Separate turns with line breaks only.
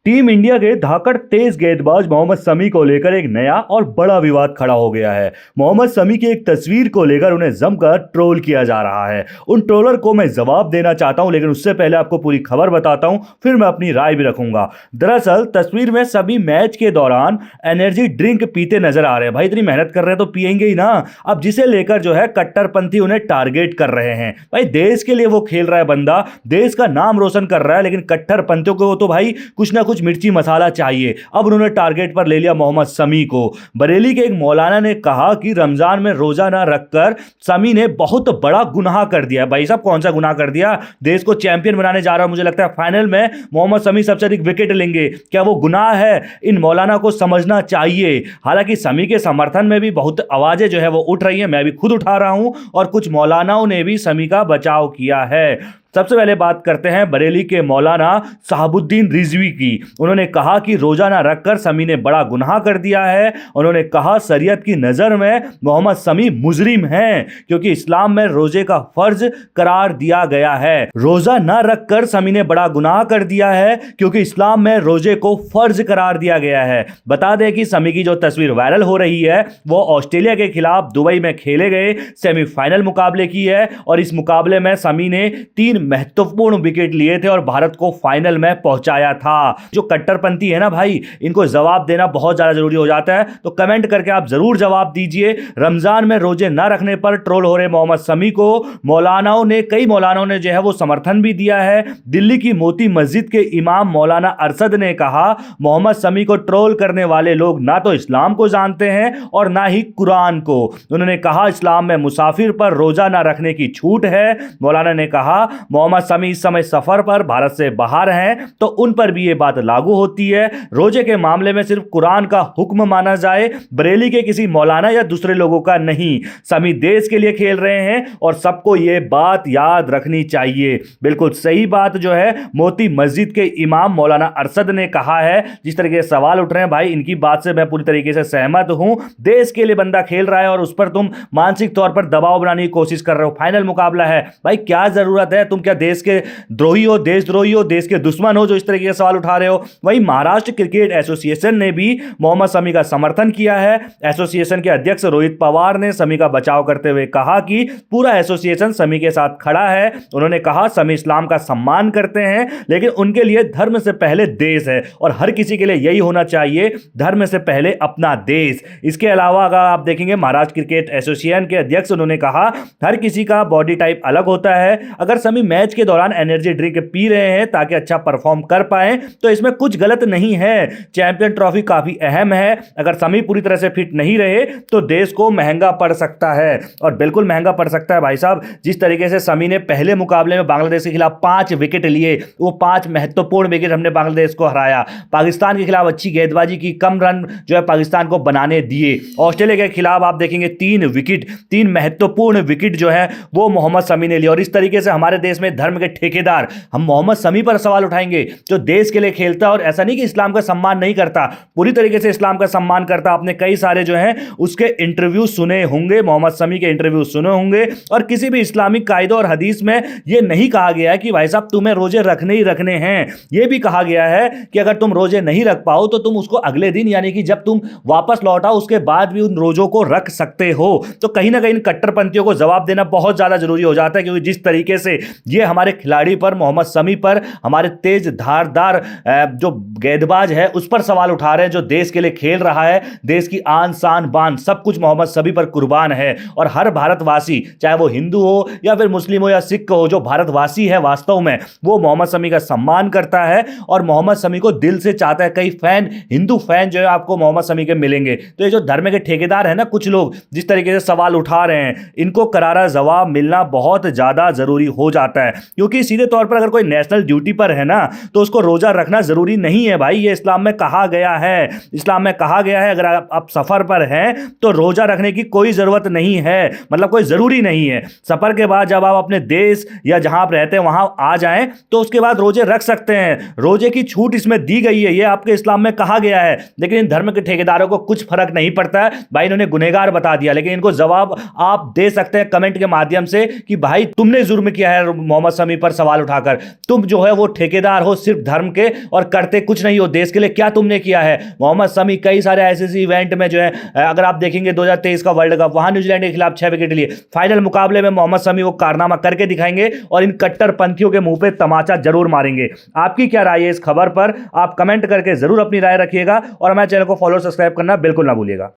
Team India के धाकड़ तेज गेंदबाज मोहम्मद शमी को लेकर एक नया और बड़ा विवाद खड़ा हो गया है। मोहम्मद शमी की एक तस्वीर को लेकर उन्हें जमकर ट्रोल किया जा रहा है। उन ट्रोलर को मैं जवाब देना चाहता हूं, लेकिन उससे पहले आपको पूरी खबर बताता हूं, फिर मैं अपनी राय भी रखूंगा। दरअसल तस्वीर में सभी मैच के दौरान एनर्जी ड्रिंक पीते नजर आ रहे हैं। भाई इतनी मेहनत कर रहे हैं तो पिएंगे ही ना। अब जिसे लेकर जो है कट्टरपंथी उन्हें टारगेट कर रहे हैं। भाई देश के लिए वो खेल रहा है बंदा, देश का नाम रोशन कर रहा है, लेकिन कट्टरपंथियों को तो भाई कुछ ना कुछ मिर्ची मसाला चाहिए। अब उन्होंने टारगेट पर ले लिया मोहम्मद शमी को। बरेली के एक मौलाना ने कहा कि रमजान में रोजा ना रखकर शमी ने बहुत बड़ा गुनाह कर दिया। भाई साहब कौन सा गुनाह कर दिया? देश को चैंपियन बनाने जा रहा है, मुझे लगता है फाइनल में मोहम्मद शमी सबसे अधिक विकेट लेंगे। क्या वो गुनाह है? इन मौलाना को समझना चाहिए। हालांकि शमी के समर्थन में भी बहुत आवाजें जो है वो उठ रही हैं, मैं भी खुद उठा रहा हूं, और कुछ मौलानाओं ने भी शमी का बचाव किया है। सबसे पहले बात करते हैं बरेली के मौलाना साहबुद्दीन रिजवी की। उन्होंने कहा कि रोजा ना रखकर शमी ने बड़ा गुनाह कर दिया है। उन्होंने कहा शरीयत की नजर में मोहम्मद शमी मुजरिम हैं, क्योंकि इस्लाम में रोजे का फर्ज करार दिया गया है। रोजा ना रखकर शमी ने बड़ा गुनाह कर दिया है, क्योंकि इस्लाम में रोजे को फर्ज करार दिया गया है। बता दें कि शमी की जो तस्वीर वायरल हो रही है वो ऑस्ट्रेलिया के खिलाफ दुबई में खेले गए सेमीफाइनल मुकाबले की है, और इस मुकाबले में शमी ने 3 महत्वपूर्ण विकेट लिए थे और भारत को फाइनल में पहुंचाया था। जो कट्टरपंथी है ना भाई, इनको जवाब देना बहुत ज्यादा जरूरी हो जाता है, तो कमेंट करके आप जरूर जवाब दीजिए। रमजान में रोजे ना रखने पर ट्रोल हो रहे मोहम्मद शमी को कई मौलानाओं ने जो है वो समर्थन भी दिया है। दिल्ली की मोती मस्जिद के इमाम मौलाना अरशद ने कहा, मोहम्मद शमी को ट्रोल करने वाले लोग ना तो इस्लाम को जानते हैं और ना ही कुरान को। उन्होंने कहा इस्लाम में मुसाफिर पर रोजा ना रखने की छूट है। मौलाना ने कहा मोहम्मद शमी इस समय सफर पर भारत से बाहर हैं, तो उन पर भी ये बात लागू होती है। रोजे के मामले में सिर्फ कुरान का हुक्म माना जाए, बरेली के किसी मौलाना या दूसरे लोगों का नहीं। शमी देश के लिए खेल रहे हैं और सबको ये बात याद रखनी चाहिए। बिल्कुल सही बात जो है मोती मस्जिद के इमाम मौलाना अरशद ने कहा है। जिस तरीके से सवाल उठ रहे हैं भाई, इनकी बात से मैं पूरी तरीके से सहमत हूं। देश के लिए बंदा खेल रहा है और उस पर तुम मानसिक तौर पर दबाव बनाने की कोशिश कर रहे हो। फाइनल मुकाबला है भाई, क्या जरूरत है? तुम क्या देश के द्रोही हो, देशद्रोही हो, देश के दुश्मन हो जो इस तरीके से सवाल उठा रहे हो? वहीं महाराष्ट्र क्रिकेट एसोसिएशन ने भी मोहम्मद शमी का समर्थन किया है। एसोसिएशन के अध्यक्ष रोहित पवार ने शमी का बचाव करते हुए कहा कि पूरा एसोसिएशन शमी के साथ खड़ा है। उन्होंने कहा शमी इस्लाम का सम्मान करते हैं, लेकिन उनके लिए धर्म से पहले देश है, और हर किसी के लिए यही होना चाहिए, धर्म से पहले अपना देश। इसके अलावा अगर आप देखेंगे महाराष्ट्र क्रिकेट एसोसिएशन के अध्यक्ष, उन्होंने कहा हर किसी का बॉडी टाइप अलग होता है। अगर शमी मैच के दौरान एनर्जी ड्रिंक पी रहे हैं ताकि अच्छा परफॉर्म कर पाए तो इसमें कुछ गलत नहीं है। चैंपियन ट्रॉफी काफी अहम है। अगर शमी पूरी तरह से फिट नहीं रहे तो देश को महंगा पड़ सकता है, और बिल्कुल महंगा पड़ सकता है भाई साहब। जिस तरीके से शमी ने पहले मुकाबले में बांग्लादेश के खिलाफ 5 विकेट लिए, वो 5 महत्वपूर्ण विकेट हमने बांग्लादेश को हराया। पाकिस्तान के खिलाफ अच्छी गेंदबाजी की, कम रन जो है पाकिस्तान को बनाने दिए। ऑस्ट्रेलिया के खिलाफ आप देखेंगे 3 महत्वपूर्ण विकेट जो है वो मोहम्मद शमी ने लिए। और इस तरीके से हमारे देश में धर्म के ठेकेदार हम मोहम्मद शमी पर सवाल उठाएंगे, जो देश के लिए खेलता है, और ऐसा नहीं कि इस्लाम का सम्मान नहीं करता, पूरी तरीके से इस्लाम का सम्मान करता। आपने कई सारे जो हैं उसके इंटरव्यू सुने होंगे, मोहम्मद शमी के इंटरव्यू सुने होंगे, और किसी भी इस्लामिक कायदों और हदीस में यह नहीं कहा गया है कि भाई साहब तुम्हें रोजे रखने ही रखने हैं। यह भी कहा गया है कि अगर तुम रोजे नहीं रख पाओ तो तुम उसको अगले दिन, यानी कि जब तुम वापस लौटाओ उसके बाद भी उन रोजों को रख सकते हो। तो कहीं ना कहीं कट्टरपंथियों को जवाब देना बहुत ज्यादा जरूरी हो जाता है, क्योंकि जिस तरीके से ये हमारे खिलाड़ी पर, मोहम्मद शमी पर, हमारे तेज धारदार जो गेंदबाज है उस पर सवाल उठा रहे हैं, जो देश के लिए खेल रहा है, देश की आन शान बान सब कुछ मोहम्मद शमी पर कुर्बान है। और हर भारतवासी, चाहे वो हिंदू हो या फिर मुस्लिम हो या सिख हो, जो भारतवासी है वास्तव में वो मोहम्मद शमी का सम्मान करता है और मोहम्मद शमी को दिल से चाहता है। कई फैन, हिंदू फैन जो है आपको मोहम्मद शमी के मिलेंगे। तो ये जो धर्म के ठेकेदार है ना, कुछ लोग जिस तरीके से सवाल उठा रहे हैं, इनको करारा जवाब मिलना बहुत ज्यादा जरूरी हो जाता है। क्योंकि सीधे तौर पर अगर कोई नेशनल ड्यूटी पर है ना, तो उसको रोजा रखना जरूरी नहीं है भाई। ये इस्लाम में कहा गया है, इस्लाम में कहा गया है अगर आप सफर पर हैं तो रोजा रखने की कोई जरूरत नहीं है, मतलब कोई जरूरी नहीं है। सफर के बाद जब आप अपने देश या जहां आप रहते हैं वहां आ जाएं तो उसके बाद रोजे रख सकते हैं। रोजे की छूट इसमें दी गई है, ये आपके इस्लाम में कहा गया है। लेकिन इन धर्म के ठेकेदारों को कुछ फर्क नहीं पड़ता है भाई, इन्होंने गुनहगार बता दिया। लेकिन इनको जवाब आप दे सकते हैं कमेंट के माध्यम से कि भाई तुमने जुर्म किया है मोहम्मद शमी पर सवाल उठाकर। तुम जो है वो ठेकेदार हो सिर्फ धर्म के और करते कुछ नहीं हो देश के लिए। क्या तुमने किया है? मोहम्मद शमी कई सारे ऐसे इवेंट में जो है, अगर आप देखेंगे 2023 का वर्ल्ड कप, वहां न्यूजीलैंड के खिलाफ 6 विकेट लिए। फाइनल मुकाबले में मोहम्मद शमी वो कारनामा करके दिखाएंगे और इन कट्टरपंथियों के मुंह पे तमाचा जरूर मारेंगे। आपकी क्या राय है इस खबर पर? आप कमेंट करके जरूर अपनी राय रखिएगा और हमारे चैनल को फॉलो सब्सक्राइब करना बिल्कुल ना भूलिएगा।